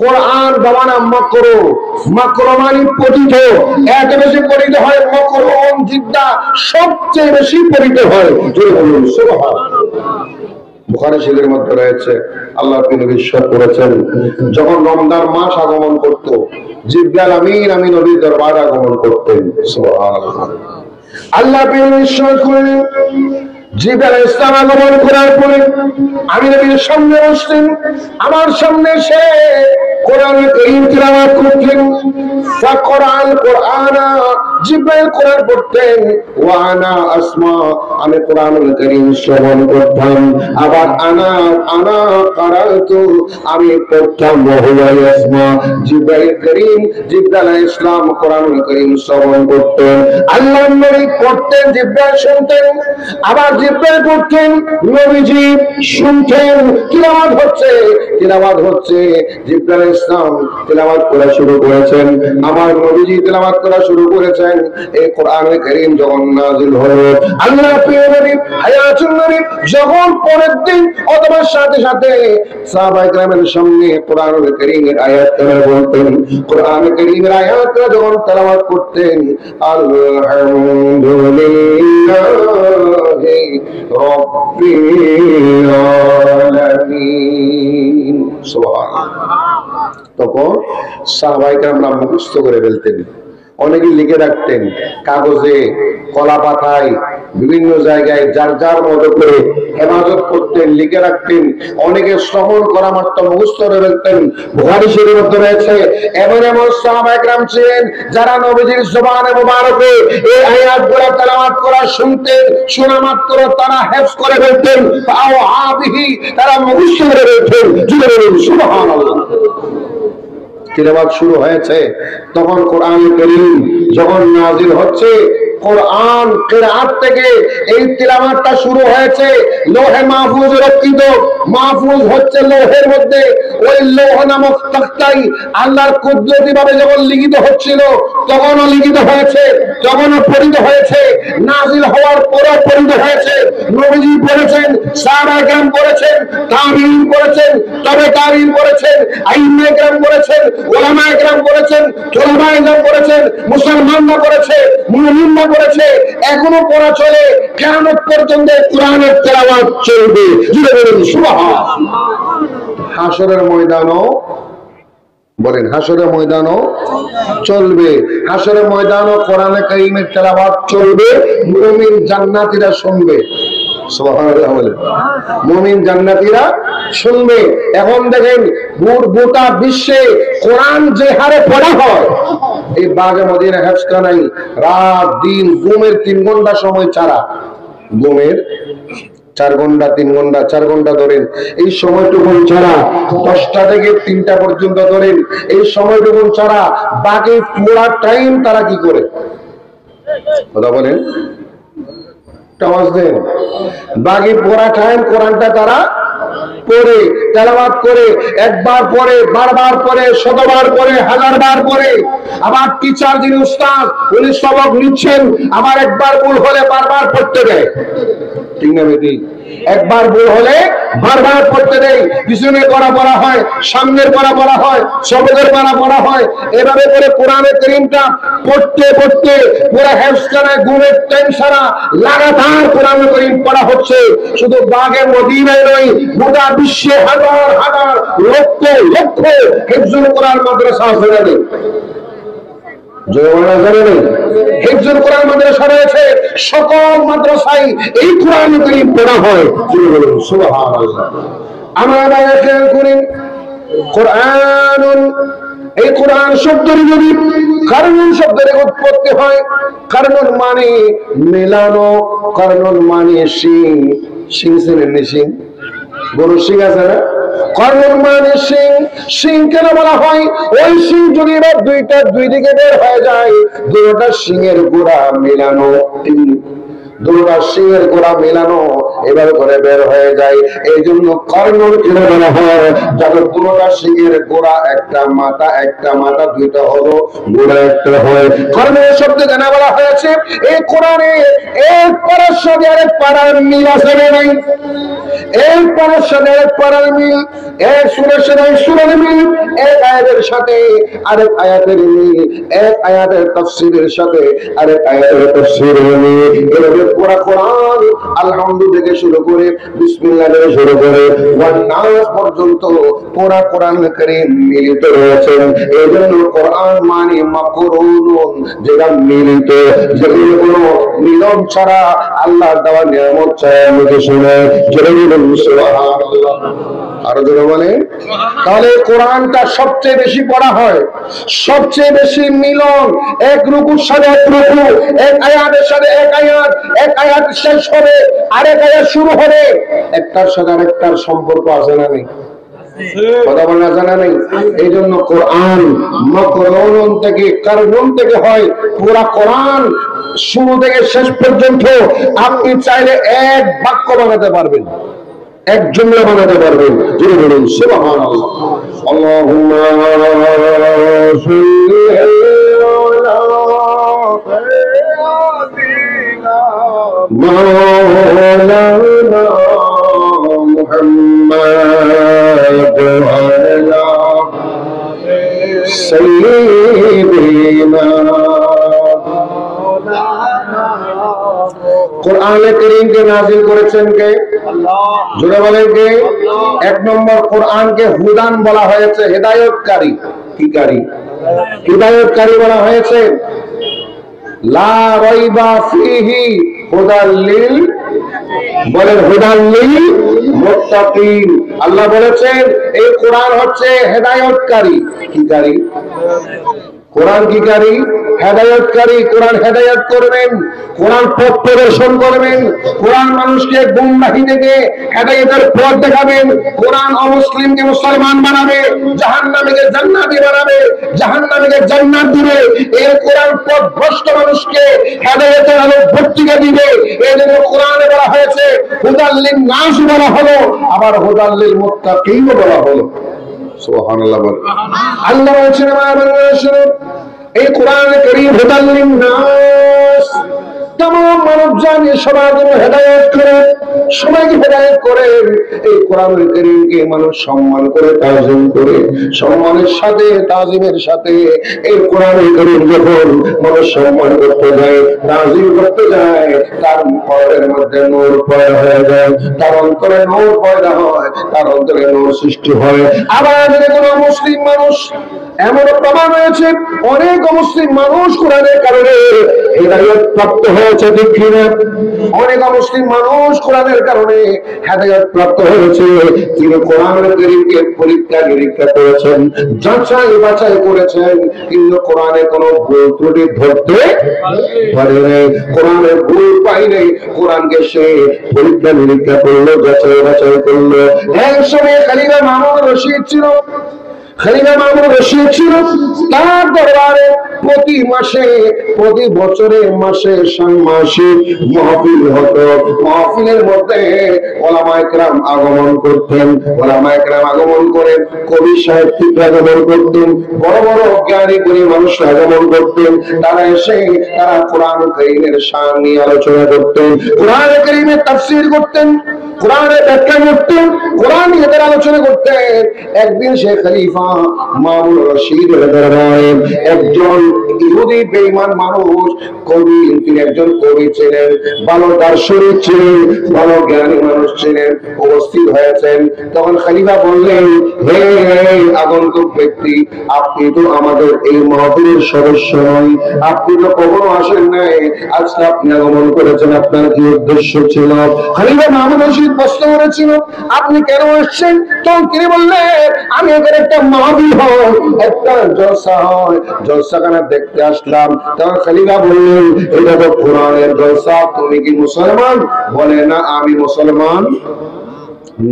কোরআন বাবানা মাকরু, মাকরু মানে পতিত, এত বেশি পতিত হয় মাকরুন জিদ্দা, সবচেয়ে বেশি পতিত হয়। জোরে বলুন সুবহানাল্লাহ। বুখারী শরীফের মধ্যে রয়েছে আল্লাহর নবী ইরশাদ করেছেন, যখন রমজান মাস আগমন করত জিবরাইল আমি নবীর দরবারে আগমন করতেন। সুবহানাল্লাহ। আল্লাহ ইরশাদ করেন, জিবরাইল আলাইহিস সালাম আগমন করার পরে আমি নবীর সামনে বসতেন, আমার সামনে সে কোরআন কারীম তিলাওয়াত করতেন। ফাকরাল কোরআনা, জিবরাইল কোরআন পড়তেন, ওয়া আনা আসমা, আমি কোরআনুল কারীম শ্রবণ করতাম। আবার আনা কারাতু, আমি পড়তাম, ওয়া হুয়া ইয়াসমা, জিবরাইল কারীম জিবরাইল আলাইহিস সালাম কোরআনুল কারীম শ্রবণ করতেন, আল্লাহর নবী পড়তেন, জিবরাইল শুনতেন। আবার জিবরাইল পড়তেন, নবীজি শুনতেন। তিলাওয়াত হচ্ছে, জিবরাইল আলাইহিস সালাম তিলাওয়াত করা শুরু করেছেন, আমার নবীজি তিলাওয়াত করা শুরু করেছেন। এই কোরআনুল কারীম যখন নাযিল হলো, আল্লাহ প্রিয় নবী হায়াতুন নবী যখন পরের দিন অথবা সাথে সাথে সাহাবায়ে কেরামের সামনে কোরআনুল কারীমের আয়াতগুলো বলতেন, কোরআনুল কারীমের আয়াতগুলো যখন তেলাওয়াত করতেন, আলহামদুলিল্লাহি রাব্বিল আলামিন, সুবহানাল্লাহ। তখন সাহাবায়ে কেরামরা মুখস্থ করে ফেলতেন, অনেকে লিখে রাখতেন কাগজে, কলা পাতায়, বিভিন্ন জায়গায় যার যার মতো করে হেফাজত করতেন, লিখে রাখতেন। অনেকে শ্রবণ করা মাত্র মুখস্থ করে ফেলতেন। বুখারী শরীফের মধ্যে রয়েছে এমন এমন সাহাবায়ে কেরাম ছিলেন যারা নবীজির জবানে মুবারকে এই আয়াতগুলো তেলাওয়াত করা শুনতেন, শোনা মাত্র তারা হেফজ করে ফেলতেন, আও আবিহি, তারা মুখস্থ করে ফেলতেন। সুবহানাল্লাহ। তিলাওয়াত শুরু হয়েছে, তখন কোরআনুল কারীম যখন নাযিল হচ্ছে, কোরআন কিরাত থেকে এই তিলাওয়াতটা শুরু হয়েছে। লৌহে মাহফুজ রক্ষিত, মাহফুজ হচ্ছে লৌহের মধ্যে, ওই লৌহ নামক তখতায় আল্লাহর কুদরতি ভাবে যখন লিখিত হচ্ছিল, তখনও লিখিত হয়েছে, তখনও পড়িত হয়েছে, নাযিল হওয়ার পরও পড়িত হয়েছে। নবীজি পড়েছেন, সাহাবায়ে কেরাম পড়েছেন, তাবিঈন পড়েছেন, তবে তাবিঈন পড়েছেন, আইম্মায়ে কেরাম পড়েছেন, উলামায়ে কেরাম পড়েছেন, তুলাবায়ে কেরাম পড়েছেন, মুসলমানরা পড়েছে, মুমিনরা পড়েছে, এখনো পড়া চলে, কিয়ামত পর্যন্ত কোরআনের তেলাওয়াত চলবে। জুড়ে বলুন সুবহানাল্লাহ। হাশরের ময়দানও বলেন, হাশরের ময়দানও চলবে, হাশরের ময়দানও কোরআনে কারীমের তেলাওয়াত চলবে, মুমিন জান্নাতীরা শুনবে। সুবহানাল্লাহ বলেন, মুমিন জান্নাতীরা শুনবে। এখন দেখেন গোটা বিশ্বে কোরআন যে হারে পড়া হয়, এই বাগে মদিনা হেফজখানায় রাত দিন ঘুমের 3 ঘন্টা সময় ছাড়া, ঘুমের 4 ঘন্টা 3 ঘন্টা 4 ঘন্টা ধরেন, এই সময়টুকু ছাড়া 10টা থেকে 3টা পর্যন্ত ধরেন, এই সময়টুকু ছাড়া বাকি পুরো টাইম তারা কি করে? কথা বলেন, আওয়াজ দেন। বাকি পুরো টাইম কোরআনটা তারা পড়ে, তেলাওয়াত করে, একবার পড়ে, বারবার পড়ে, শতবার পড়ে, হাজারবার পড়ে। আবার টিচার যিনি উস্তাদ, উনি সবক নিচ্ছেন, আবার একবার ভুল হলে বারবার পড়তে দেয়, ঠিক না বেটি? একবার ভুল হলে বারবার পড়তে দেয়। পিছনে পড়া হয়, সামনের পড়া হয়, সবকের পড়া হয়। এভাবে করে কোরআনে কারীমটা পড়তে পড়তে পুরো হেফজখানায় ঘুমের টাইম সারা লাগাতার কোরআনে কারীম পড়া হচ্ছে। শুধু বাগে মদিনায় নয়, গোটা বিশ্বে হাজার হাজার লক্ষ লক্ষ হিফজুল কোরআন মাদ্রাসা আছে। হিফজুল কোরআন মাদ্রাসা রয়েছে, সকল মাদ্রাসায় এই কোরআন কারীম পড়া হয়। সুবহানাল্লাহ। আমরা খেয়াল করি, কোরআনুন, এই কোরআন শব্দের যদি কারণুন শব্দের উৎপত্তি হয়, কারণুন মানে মেলানো, কারণুন মানে সিং, সিং চেনেন নি? সিং, বড় সিং আছে না? কারণুন মানে সিং। সিং কেন বলা হয়? ওই সিং যদি এবার দুই দিকে বের হয়ে যায়, দুটা সিংয়ের গোড়া মেলানো, দুটা সিংয়ের গোড়া মেলানো এভাবে করে বের হয়ে যায়, এই জন্য কর্ণর কিনে বলা হয়। যখন দুটা সিংয়ের গোড়া একটা মাথা দুইটা হলো, গোড়া একটা হয়, কর্ণের শব্দে জানা বলা হয়েছে। এই কোরআনে এক পারার সাথে আরেক পারার মিল আছে না নাই? এক পারার সাথে আরেক পারার মিল, এক সুরের সাথে সুরের মিল, এক আয়াতের সাথে আরেক আয়াতের মিল, এক আয়াতের তাফসীরের সাথে আরেক আয়াতের তাফসীরের মিল। এভাবে পুরো কোরআন আলহামদুলিল্লাহ থেকে শুরু করে বিসমিল্লাহ থেকে শুরু করে ওয়ান নাস পর্যন্ত পুরো কোরআন কারীম মিলিত রয়েছে। এজন্য কোরআন মানে মাকরুন, যেটা মিলিত, যেগুলো কোনো মিলন ছাড়া আল্লাহর দেওয়া নিয়ামত ছাড়া আমাকে শুনে জোরে বলুন সুবহানাল্লাহ। আরো জোরে বলেন। তাহলে কোরআনটা সবচেয়ে বেশি পড়া হয়, সবচেয়ে বেশি মিলন, এক রুকুর সাথে এক রুকু, এক আয়াতের সাথে এক আয়াত, এক আয়াত শেষ হবে আরেক আয়াত শুরু হবে, একটার সাথে আরেকটার সম্পর্ক আছে না নেই? কথা বলা জানা নেই। এই জন্য কোরআন মাকরুন থেকে কারবন থেকে হয়। পুরা কোরআন শুরু থেকে শেষ পর্যন্ত আপনি চাইলে এক বাক্য বানাতে পারবেন, এক জুমলা বানাতে পারবেন। যিনি বলুন সুবহানাল্লাহ। আল্লাহুম্মা সাল্লি আলা মাওলানা মুহাম্মদ ওয়া আলা সাইয়্যিদিনা। কোরআনে কারীমকে নাযিল করেছেন কে? আল্লাহ। জোরে বলেন কে? এক নম্বর, কোরআনকে হুদান বলা হয়েছে, হেদায়েতকারী। কি কারী? হেদায়েতকারী বলা হয়েছে। লা রাইবা ফিহি হুদাল লিল, বলেন হুদাল লিল মুত্তাকিন। আল্লাহ বলেছেন এই কোরআন হচ্ছে হেদায়েতকারী। কি কারী? কোরআন কি কারী? হেদায়েতকারী। কোরআন হেদায়েত করবেন, কোরআন পথ প্রদর্শন করবেন, কোরআন মানুষকে গুমরাহি থেকে হেদায়েতের পথ দেখাবেন, কোরআন অমুসলিমকে মুসলমান বানাবে, জাহান্নামীকে জান্নাতি বানাবে, জাহান্নামীকে জান্নাত দিবে। এই কোরআন পথ ভ্রষ্ট মানুষকে হেদায়েতের আলো ভর্তিকে দিবে। এই জন্য কোরআনে বলা হয়েছে হুদাল লিন-নাস বলা হলো, আবার হুদাল লিল মুত্তাকিন বলা হলো। সুবহানাল্লাহ বলেন। আল্লাহ বলেছেন এই কোরআনে কারীম হুদাল লিন-নাস, तमाम मानव जान সবার জন্য হেদায়েত করেন, সবাইকে হেদায়েত করেন। এই কোরআনুল কারীমকে মানুষ সম্মান করে, তাজিম করে, সম্মানের সাথে তাজিমের সাথে এই কোরআনুল কারীম যখন মানুষ সম্মান করতে যায়, তাজিম করতে যায়, তার কলবের মধ্যে নূর পয়দা হয়ে যায়, তার অন্তরে নূর পয়দা হয়, তার অন্তরে নূর সৃষ্টি হয়। আবার যদি কোনো মুসলিম মানুষ, এমন প্রমাণ হয়েছে অনেক মুসলিম মানুষ কোরআনের কারণে হেদায়েত প্রাপ্ত হয়েছে, ঠিক কিনা? অনেক মুসলিম মানুষ কোরআনের কারণে হেদায়েত প্রাপ্ত হয়েছে। তিনি কোরআনুল কারীমকে পরীক্ষা নিরীক্ষা করেছেন, যাচাই বাছাই করেছেন, কিন্তু কোরআনে কোনো ভুল ত্রুটি ধরতে পারেনি, কোরআনে ভুল পাইনি। কোরআনকে সে পরীক্ষা নিরীক্ষা করলো, যাচাই বাছাই করলো। এক সময় খলিফা মামুন রশিদ ছিল, খলিফা মামুন রশিদ ছিল, তার দরবারে প্রতি মাসে, প্রতি বছরে মাসে ষান্মাসিক মাহফিল হতো। মাহফিলের মধ্যে ওলামায়ে কেরাম আগমন করতেন, ওলামায়ে কেরাম আগমন করে কবি সাহিত্যিকরা আগমন করতেন, বড় বড় জ্ঞানী গুণী মানুষরা আগমন করতেন। তারা এসে তারা কোরআন কারীমের শান নিয়ে আলোচনা করতেন, কোরআন কারীমের তাফসীর করতেন, কোরআনের ব্যাখ্যা করতেন, কোরআন নিয়ে তারা আলোচনা করতেন। একদিন শেখ খলিফা মামুন রশিদের দরবারে একজন ইহুদি বেঈমান মানুষ, কবি, তিনি একজন কবি ছিলেন, ভালো দার্শনিক ছিলেন, ভালো জ্ঞানী মানুষ ছিলেন, উপস্থিত হয়েছেন। তখন খলিফা বললেন, হে আগন্তুক ব্যক্তি, আপনি তো আমাদের এই মাহফিলের সদস্য নন, আপনি তো কখনো আসেন নাই, আজকে আপনি আগমন করেছেন, আপনার কি উদ্দেশ্য ছিল? খলিফা মামুন রশিদ প্রশ্ন করেছিল, আপনি কেন এসেছেন? তখন তিনি বললেন, আমি এখানে একটা মাহফিল হয়, একটা জলসা হয়, জলসাখানা দেখতে আসলাম। তখন খলিফা বললেন, এটা তো কোরআনের জলসা, তুমি কি মুসলমান? বলে, না আমি মুসলমান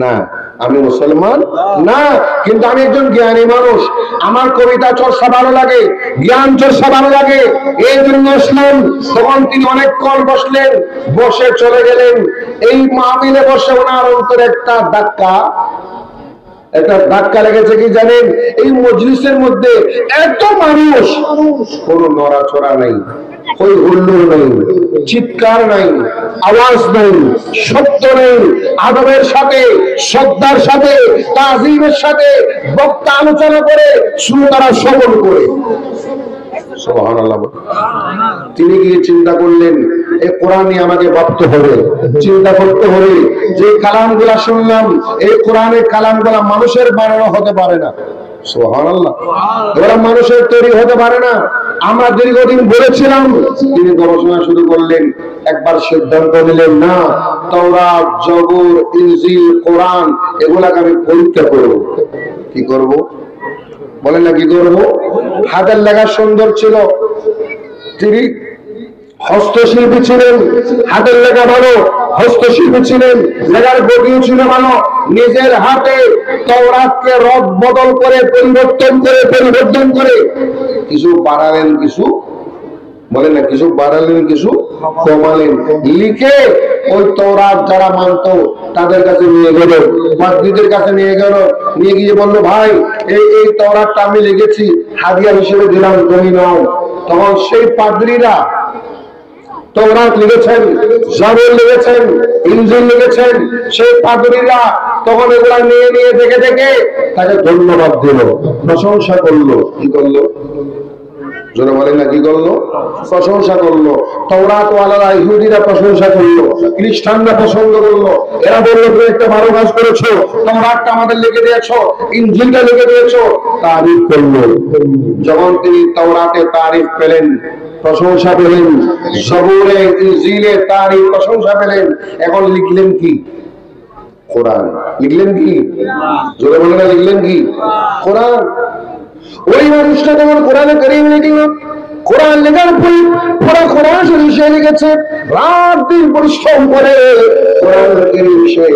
না, আমি মুসলমান না, কিন্তু আমি একজন জ্ঞানী মানুষ, আমার কবিতা চর্চা ভালো লাগে, জ্ঞান চর্চা ভালো লাগে, এই জন্য আসলাম। তখন তিনি অনেকক্ষণ বসলেন, বসে চলে গেলেন। এই মাহফিলে বসে ওনার অন্তরে একটা ধাক্কা একটা ধাক্কা লেগেছে কি জানেন? এই মজলিসের মধ্যে এত মানুষ, কোন নড়াচড়া নাই, কোন হুল্লোড় নেই, চিৎকার নাই, আওয়াজ নেই, শব্দ নেই, আদবের সাথে, শ্রদ্ধার সাথে, তাজিমের সাথে বক্তা আলোচনা করে, শ্রোতারা শ্রবণ করে। সুবহানাল্লাহ। তিনি গিয়ে চিন্তা করলেন, এই কোরআন নিয়ে আমাকে ভাবতে হবে, চিন্তা করতে হবে। যে কালামগুলা শুনলাম, এই কোরআনের কালামগুলা মানুষের বানানো হতে পারে না। সুবহানাল্লাহ। এগুলা মানুষের তৈরি হতে পারে না। আমরা দীর্ঘদিন বলেছিলাম, তিনি গবেষণা শুরু করলেন। একবার সিদ্ধান্ত নিলেন, না, তাওরাত, জবুর, ইনজিল, কোরআন এগুলাকে আমি পরীক্ষা করব। কি করব বলেন না? কি করব? হাতের লেখা সুন্দর ছিল, তিনি হস্তশিল্পী ছিলেন, হাতের লেখা ভালো, হস্তশিল্পী ছিলেন, লেখার গতিও ছিল ভালো। নিজের হাতে তাওরাতকে রদ বদল করে, পরিবর্তন করে কিছু বাড়ালেন, কিছু বলেন না, কিছু বাড়ালেন, কিছু কমালেন। লিখে ওই তাওরাত যারা মানত তাদের কাছে নিয়ে গেল, পাদ্রীদের কাছে নিয়ে গেল। নিয়ে গিয়ে বললো, ভাই এই তাওরাতটা আমি লিখেছি, হাদিয়া হিসেবে দিলাম, তুমি নাও। তখন সেই পাদ্রীরা তাওরাত লিখেছেন, জাবুর লিখেছেন, ইনজিল লিখেছেন, সেই পাদ্রীরা তখন এগুলা নিয়ে দেখে তাকে ধন্যবাদ দিল, প্রশংসা করলো। কি করলো? জোরে বলেন না, কি করলো? প্রশংসা করলো। তাওরাত ওয়ালারা, ইহুদিরা প্রশংসা করলো, খ্রিস্টানরা পছন্দ করলো। এরা বললো, তুমি একটা ভালো কাজ করেছো, তাওরাতটা আমাদের লিখে দিয়েছো, ইনজিলটা লিখে দিয়েছো। তারিফ করলো। যখন তিনি তাওরাতে তারিফ পেলেন, প্রশংসা পেলেন, জবুরে, ইনজিলে তারিফ, প্রশংসা পেলেন, এখন লিখলেন কি? কোরআন। লিখলেন কি? জোরে বলেন না, লিখলেন কি? কোরআন। ওই মানুষটা যখন কোরআনে কারীম লিখল, কোরআন লেখার পরে পুরো কোরআন শরীফ লিখেছে, রাত দিন পরিশ্রম করে কোরআন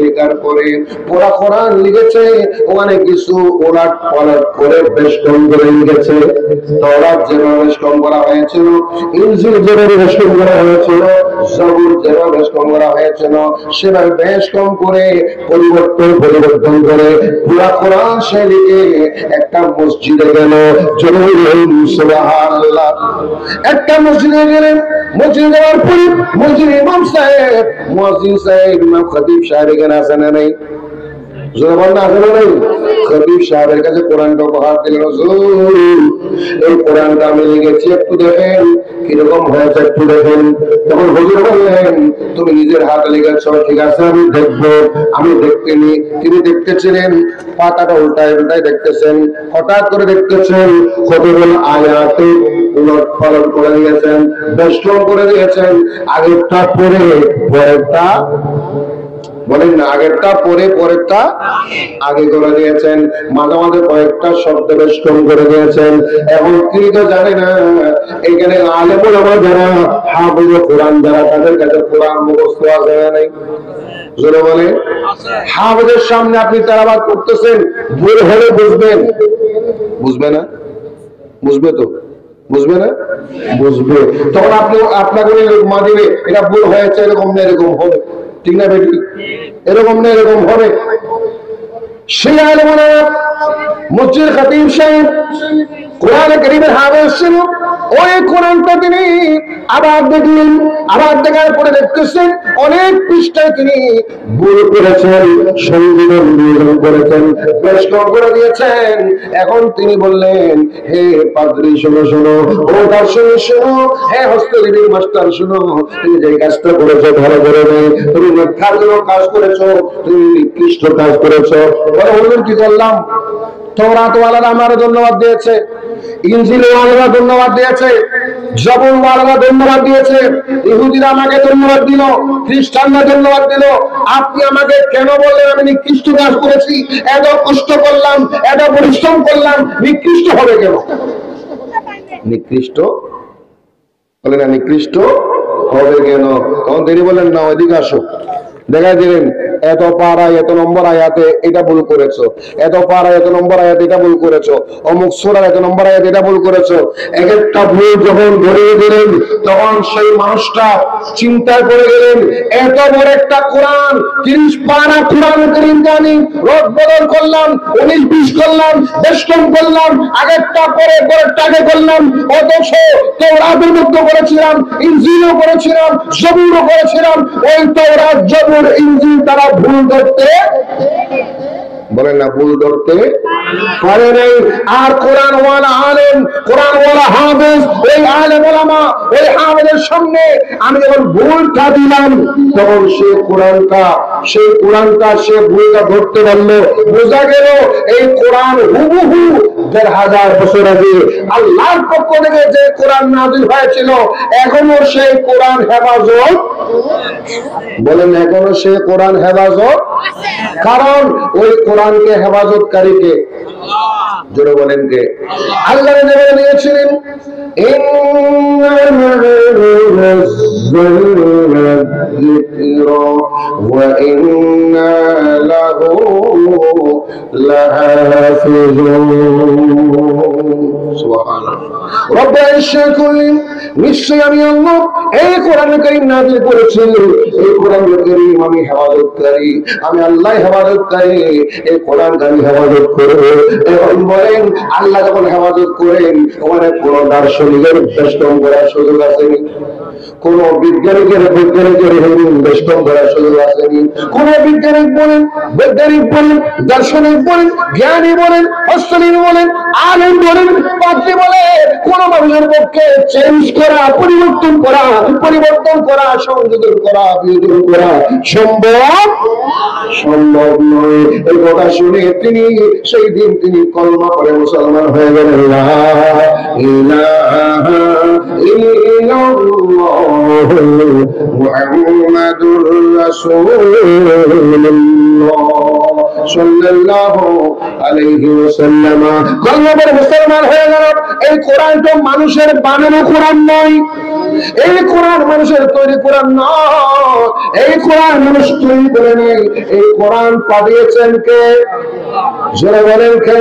লেখার পরে পুরো কোরআন লিখেছে। ওখানে কিছু ওলাট পালট করে বেষ্টন করে লিখেছে। তাওরাত যেভাবে বেষ্টন করা হয়েছিল, ইনজিল যেভাবে বেষ্টন করা হয়েছিল, জবুর যেভাবে বেষ্টন করা হয়েছিল, সেভাবে বেষ্টন করে পরিবর্তন করে পুরো কোরআন সে লিখে একটা মসজিদে গেল। সুবহানাল্লাহ। একটা মসজিদে গেলেন, মসজিদে যাওয়ার পরে মসজিদের ইমাম সাহেব, মুয়াজ্জিন সাহেব, ইমাম খতিব সাহেব এখানে আছে না নাই? খতিব সাহেবের কাছে কোরআনটা উপহার দিলেন। হুজুর, এই কোরআনটা আমি লিখেছি, একটু দেখেন কিরকম হয়েছে, একটু দেখেন। তখন হুজুর বললেন, তুমি নিজের হাতে লিখেছ, ঠিক আছে, আমি দেখবো। আমি দেখতেনি, তিনি দেখতেছিলেন, পাতাটা উল্টায় দেখতেছেন। হঠাৎ করে দেখতেছেন কতগুলো আয়াতে উলট পালট করে দিয়েছেন, বেষ্টন করে দিয়েছেন। আগেরটা পরে পরেরটা, বলেন না, আগেরটা পরে পরেরটা আগে করে দিয়েছেন। মাঝে মাঝে কয়েকটা শব্দ বেষ্টন করে দিয়েছেন। এখন তিনি তো জানে না, এখানে আলেম ওলামা যারা, হাফেজ কোরআন যারা, তাদের কাছে কোরআন মুখস্থ আছে না নাই? জোরে বলে। হাফেজের সামনে আপনি তেলাওয়াত করতেছেন, ভুল হলে বুঝবেন, বুঝবে না? বুঝবে তো? বুঝবে না? বুঝবে। তখন আপনি আপনাকে লোকমা দিবে, এটা ভুল হয়েছে, এরকম না এরকম হবে, ঠিক না বেটি? এরকম না এরকম হবে। সেই আলেমরা, মসজিদ খতিব সাহেব কোরআনে কারীমের হাফেজ ছিল। ওই কোরআনটা তিনি আবার দেখলেন, আবার দেখার পরে দেখতেছেন অনেক পৃষ্ঠায় তিনি ভুল করেছেন, সংযোজন নিয়োজন করেছেন, বেষ্টন করে দিয়েছেন। এখন তিনি বললেন, হে পাদ্রী শোনো, শোনো, ও দার্শনিক শোনো, হে হস্তলিপি মাস্টার শোনো, তুমি যে কাজটা করেছো ভালো করে নেই, তুমি মিথ্যার জন্য কাজ করেছো, তুমি নিকৃষ্ট কাজ করেছো। হুজুর কি করলাম? তাওরাত ওয়ালারা আমারে ধন্যবাদ দিয়েছে, ইনজিল ওয়ালারা ধন্যবাদ দিয়েছে, জবুর ওয়ালারা ধন্যবাদ দিয়েছে, ইহুদিরা আমাকে ধন্যবাদ দিল, খ্রিস্টানরা ধন্যবাদ দিল। আপনি আমাকে কেন বললেন আমি নিকৃষ্ট কাজ করেছি? এত কষ্ট করলাম, এত পরিশ্রম করলাম, নিকৃষ্ট হবে কেন? নিকৃষ্ট বলে না, নিকৃষ্ট হবে কেন? তখন তিনি বলেন, না, ওইদিকে আসো, দেখা দিলেন এত পাড়ায় এত নম্বর আয়াতে এটা ভুল করেছো, এত পাড়ায় এত নম্বর আয়াতে এটা ভুল করেছো, অমুক সূরার এত নম্বর আয়াতে এটা ভুল করেছো। এক একটা ভুল যখন ধরিয়ে দিলেন তখন সেই মানুষটা চিন্তা করে গেলেন এত বড় একটা কোরআন, 30 পারা কোরআন কারীম জানি রদ বদল করলাম, 19-20 করলাম, বেষ্টন করলাম, আগেরটা পরে পরেরটাকে করলাম, অথচ তাওরাতের মধ্যে করেছিলাম, ইনজিলও করেছিলাম, জবুরও করেছিলাম, ওই তাওরাত জবুর ইনজিল তারা ভুল ধরতে বলেন না, ভুল ধরতে পারে নাই। আর কোরআন ওয়ালা আলেম, কোরআন ওয়ালা হাফেজ, ওই আলেম ওলামা ওই হাফেজের সামনে আমি যখন ভুলটা দিলাম তখন সেই কোরআনটা সে ভুলটা ধরতে পারলো। বোঝা গেল এই কোরআন হুবহু ১,৫০০ বছর আগে আল্লাহর পক্ষ থেকে যে কোরআন নাযিল হয়েছিল এখনো সেই কোরআন হেফাজত, বলেন এখনো সেই কোরআন হেফাজত। কারণ ওই কোরআনকে হেফাজতকারীকে জোরে বলেন কে? আল্লাহ নবী দিয়েছিলেন নিশ্চয় আমি আল্লাহ এই কোরআন কারীম নাযিল করেছি, এই কোরআন কারীম আমি হেফাজতকারী, আমি আল্লাহ হেফাজতকারী, এই কোরআন আমি হেফাজত করব। এখন বলেন আল্লাহ যখন হেফাজত করেন ওখানে কোন দার্শনিকের বেষ্টন করার সুযোগ আসেনি, কোন বিজ্ঞানিকের বেষ্টন করার সুযোগ আসেনি। কোন বিজ্ঞানিক বলেন, বৈজ্ঞানিক বলেন, দার্শনিক বলেন, জ্ঞানী বলেন, হস্তলিপি বলেন, আলেম বলেন, পাত্রী বলেন, কোন মানুষের পক্ষে চেঞ্জ করা, পরিবর্তন করা, সংযোজন করা, বিয়োজন করা সম্ভব নয়। এই কথা শুনে তিনি সেই দিন তিনি কলমা পড়ে মুসলমান হয়ে গেলেন। লা ইলাহা ইল্লাল্লাহ মুহাম্মাদুর রাসূলুল্লাহ সাল্লাল্লাহু আলাইহি ওয়াসাল্লাম কলমা পড়ে মুসলমান হয়ে গেল। এই কোরআন তো মানুষের বানানো কোরআন নয়, এই কোরআন মানুষের তৈরি কোরআন নয়, এই কোরআন মানুষ তৈরি করে নেই, এই কোরআন পাঠিয়েছেন কে? যারা বলেন কে?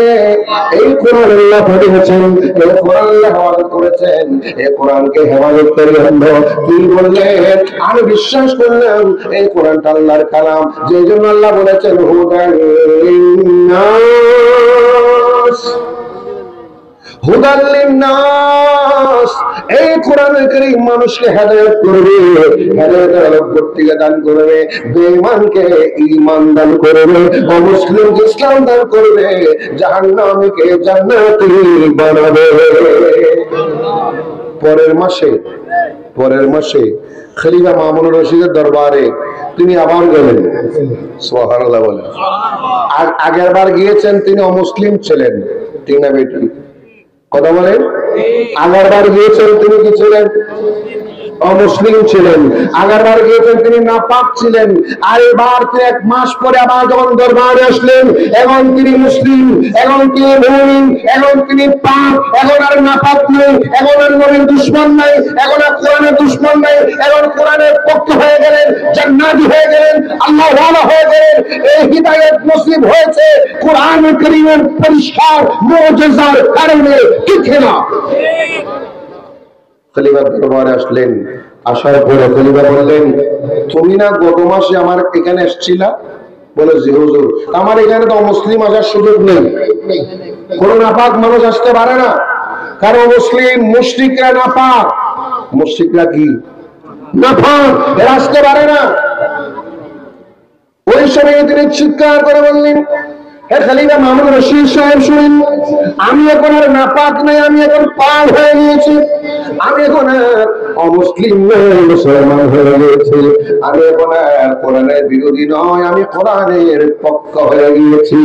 এই কোরআন আল্লাহ পাঠিয়েছেন, এই কোরআন আল্লাহ হেফাজত করেছেন, এই কোরআনকে হেফাজত করে আনলো। তিনি বললেন আমি বিশ্বাস করলাম এই কোরআনটা আল্লাহর কালাম, যে জন্য আল্লাহ বলেছেন হুদান লিন্নাস, হুদান লিন্নাস। এই কোরআনুল কারীম মানুষকে হেদায়েত করবে, হেদায়েতের আলোক বর্তিকা দান করবে, বেঈমানকে ঈমান দান করবে, অমুসলিমকে ইসলাম দান করবে, জাহান্নামীকে জান্নাতি বানাবে। পরের মাসে খলিফা মামুনুর রশিদের দরবারে তিনি আবার গেলেন, সুবহানাল্লাহ বলেন। আগের বার গিয়েছেন তিনি অমুসলিম ছিলেন, ঠিক না বেটি? কথা বলেন। আগেরবার গিয়েছেন তিনি কি ছিলেন? অমুসলিম ছিলেন। আগেরবার গিয়েছেন তিনি নাপাক ছিলেন। আর এবার 1 মাস পরে আবার যখন দরবারে আসলেন এখন তিনি মুসলিম, এখন তিনি মুমিন, এখন তিনি পাক, এখন আর নাপাক নেই, এখন আর নবীর দুশমন নাই, এখন আর কোরআনের দুশমন নাই, এখন কোরআনের পক্ষ হয়ে গেলেন, জান্নাতি হয়ে গেলেন, আল্লাহ ওয়ালা হয়ে গেলেন। এই হিদায়াত নসিব হয়েছে কোরআন কারীমের পরিষ্কার মুজিজার কারণে, ঠিক না? খলিফা দরবারে আসলেন, আসার পরে খলিফা বললেন তুমি না গত মাসে আমার এখানে এসেছিলা? বলে জি হুজুর। আমার এখানে তো মুসলিম আসার সুযোগ নেই, কোন নাপাক মানুষ আসতে পারে না, কারণ মুসলিম মুশরিকরা নাপাক। মুশরিকরা কি নাপাক, এরা আসতে পারে না। ওই সময় তিনি চিৎকার করে বললেন খলিফা মামুনুর রশিদ সাহেব শুনেন, আমি এখন আর নাপাক নাই, আমি এখন পাক হয়ে গিয়েছি, আমি এখন আর অমুসলিম নয়, মুসলমান হয়ে গিয়েছি, আমি এখন আর কোরআনের বিরোধী নয়, আমি কোরআনের পক্ষ হয়ে গিয়েছি,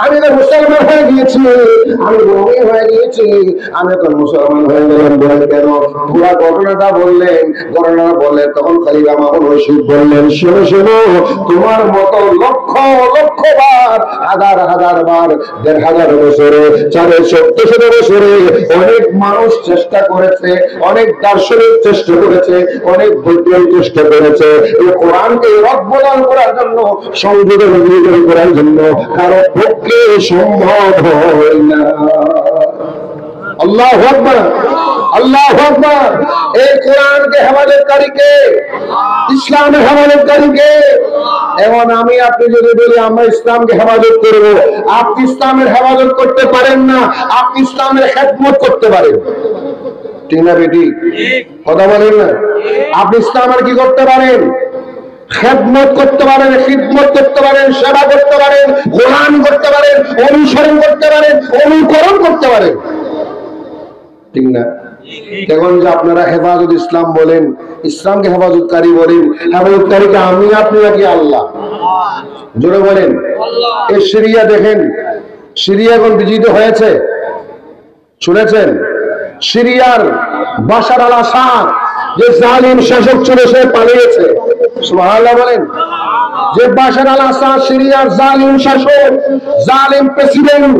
আমি এখন মুসলমান হয়ে গিয়েছি, আমি মুমিন হয়ে গিয়েছি, আমি এখন মুসলমান হয়ে গেলাম। বলে কেন? পুরা ঘটনাটা বললেন। ঘটনাটা বললেন তখন খলিফা মামুনুর রশিদ বললেন শোনো শোনো, তোমার মতো লক্ষ লক্ষ বার, হাজার হাজার বার, ১,৫০০ বছরে, ১,৪০০ বছরে অনেক মানুষ চেষ্টা করেছে, অনেক দার্শনিক চেষ্টা করেছে, অনেক বৈজ্ঞানিক চেষ্টা করেছে এই কোরআনকে রদবদল করার জন্য, সংযোজন করার জন্য, কারো পক্ষে সম্ভব হয় না। আল্লাহু আকবার, আল্লাহু আকবার। এই কোরআনকে হেফাজতকারী কে? ইসলামের হেফাজতকারী কে? এখন আমি আপনি যদি বলি আমরা ইসলামকে হেফাজত করব, আপনি ইসলামের হেফাজত করতে পারেন না, আপনি ইসলামের খেদমত করতে পারেন। ঠিক না বেটি? কথা বলেন না? আপনি ইসলামের কি করতে পারেন? খেদমত করতে পারেন, খিদমত করতে পারেন, সেবা করতে পারেন, গোলাম করতে পারেন, অনুসরণ করতে পারেন, অনুকরণ করতে পারেন। ঠিক না? এখন যে আপনারা হেফাজত ইসলাম বলেন, ইসলামকে হেফাজতকারী বলেন, হেফাজতকারীকে আমি আপনি নাকি আল্লাহ? জোরে বলেন। এই সিরিয়া দেখেন, সিরিয়া এখন বিজিত হয়েছে, শুনেছেন? সিরিয়ার বাশার আল আসাদ যে জালিম শাসক ছিল সে পালিয়েছে। সুবহানাল্লাহ বলেন। যে বাশার আল আসাদ সিরিয়ার জালিম শাসক, জালিম প্রেসিডেন্ট,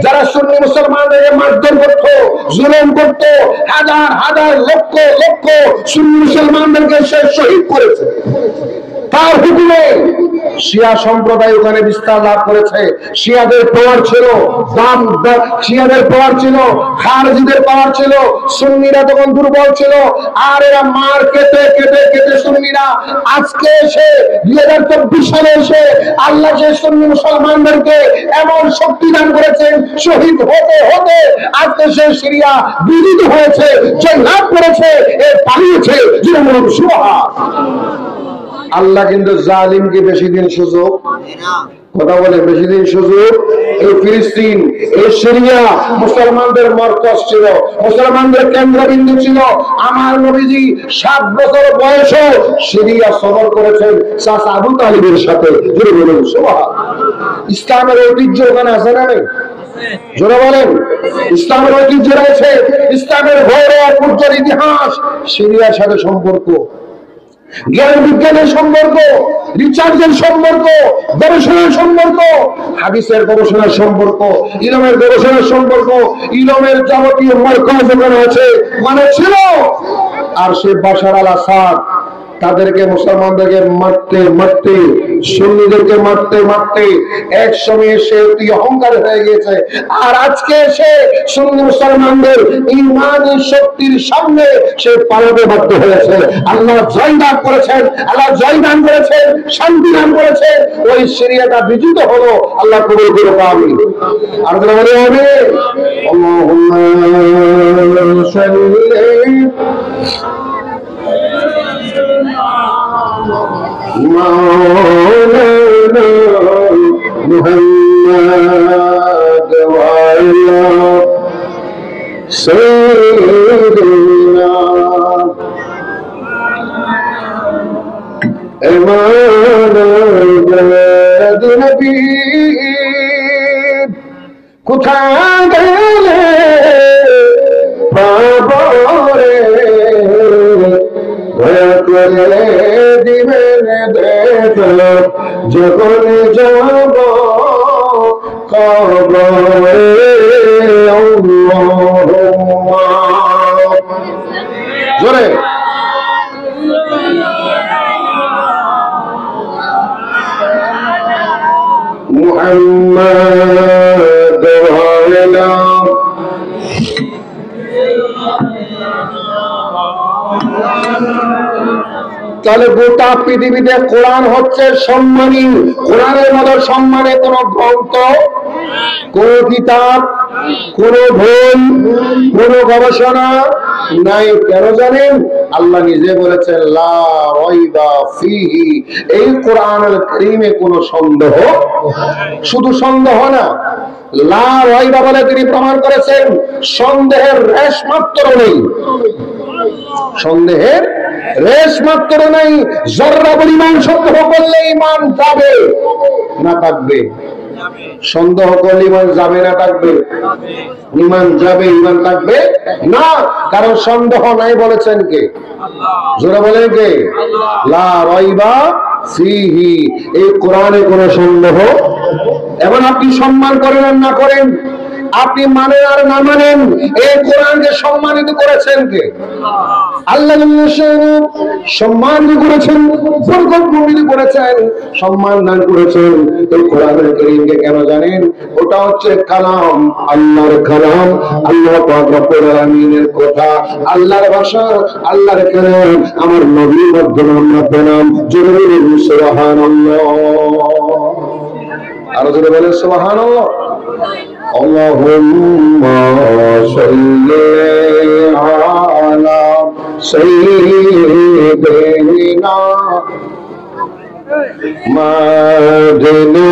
যারা সুন্নি মুসলমানদের মারধর করত, জুলুম করত, হাজার হাজার লক্ষ লক্ষ সুন্নি মুসলমানদেরকে সে শহীদ করেছে। তার হুকুমে শিয়া সম্প্রদায় ওখানে বিস্তার লাভ করেছে। শিয়াদের পাওয়ার ছিল, শিয়াদের পাওয়ার ছিল, খারজিদের পাওয়ার ছিল, সুন্নিরা তখন দুর্বল ছিল। আর এরা মার কেটে কেটে কেটে সুন্নিরা আজকে এসে 2024 সালে এসে আল্লাহ যে সুন্নি মুসলমানদেরকে এমন শক্তি দান করেছেন, শহীদ হতে হতে আজকে সে সিরিয়া বিজিত হয়েছে, যে লাভ করেছে এ পালিয়েছে। আল্লাহ কিন্তু জালিমকে বেশি দিন সুযোগ, কথা বলে বেশি দিন সুযোগ। এই ফিলিস্তিন, এই সিরিয়া মুসলমানদের মরকজ ছিল, মুসলমানদের কেন্দ্রবিন্দু ছিল। আমার নবীজি 7 বছর বয়সে সিরিয়া সফর করেছেন চাচা আবু তালিবের সাথে। জোরে বলুন সুবহান। ইসলামের ঐতিহ্য ওখানে আছে না নেই? জোরে বলেন। ইসলামের ঐতিহ্য রয়েছে, ইসলামের গৌরব উজ্জ্বল ইতিহাস। সিরিয়ার সাথে সম্পর্ক, জ্ঞান বিজ্ঞানের সম্পর্ক, রিসার্চের সম্পর্ক, গবেষণার সম্পর্ক, হাদিসের গবেষণার সম্পর্ক, ইলমের গবেষণার সম্পর্ক, ইলমের যাবতীয় মার্কজ ওখানে আছে, মানে ছিল। আর সে বাশার আল আসাদ তাদেরকে, মুসলমানদেরকে মারতে মারতে, সুন্নিদেরকে মারতে মারতে এক সময় সে অতি অহংকার হয়ে গেছে। আর আজকে সে সুন্নি মুসলমানদের ইমানি শক্তির সামনে সে পালাতে বাধ্য হয়েছে। আল্লাহ জয়দান করেছেন, আল্লাহ জয়দান করেছেন, শান্তি দান করেছেন। ওই সিরিয়াটা বিজিত হলো। আল্লাহ কবুল করুক, আমিন। আর বলে আমি আল্লাহুম্মা সাল্লি مولانا محمد وعلى سيدنا إمام البلد نبي কোথায় গেলে পাবো রে, দয়া করে দিবেন দেখা যখন যাব কবরে। জোরে মুহাম্মদ ওয়ালা তাহলে গোটা পৃথিবীতে কোরআন হচ্ছে সম্মানী। কোরআনের মতো সম্মানে কোন গ্রন্থ, কোন কিতাব, কোন বই, কোন গবেষণা নাই। কেন জানেন? আল্লাহ নিজে বলেছেন লা রাইবা ফিহি। এই কোরআনুল কারীমে কোনো সন্দেহ, শুধু সন্দেহ না, লা রাইবা বলে তিনি প্রমাণ করেছেন সন্দেহের রেশ মাত্র নেই। সন্দেহের রেশ মাত্র নেই। জররা পরিমাণ সন্দেহ করলে ঈমান যাবে না থাকবে? সন্দেহ করলে ঈমান যাবে না থাকবে? ঈমান যাবে, ঈমান থাকবে না। কারণ সন্দেহ নাই বলেছেন কে? জোরে বলেন কে? লা রাইবা ফিহি, এই কোরআনে কোনো সন্দেহ। এখন আপনি সম্মান করেন আর না করেন, আপনি মানেন আর না মানেন, এই কোরআনকে সম্মানিত করেছেন কে? আল্লাহ সম্মানিত করেছেন, বরকত মণ্ডিত করেছেন, সম্মান দান করেছেন এই কোরআনুল কারীমকে। কেন জানেন? ওটা হচ্ছে কালাম, আল্লাহর কালাম, আল্লাহ পাক রব্বুল আলামিনের কথা, আল্লাহর ভাষা, আল্লাহর কালাম, আমার নবীর মাধ্যমে আমরা পেলাম। জোরে বলুন সুবহানাল্লাহ। আরো জোরে বলেন সুবহানাল্লাহ। আল্লাহুম্মা সাল্লি আলা সাইয়্যিদিনা মাওলানা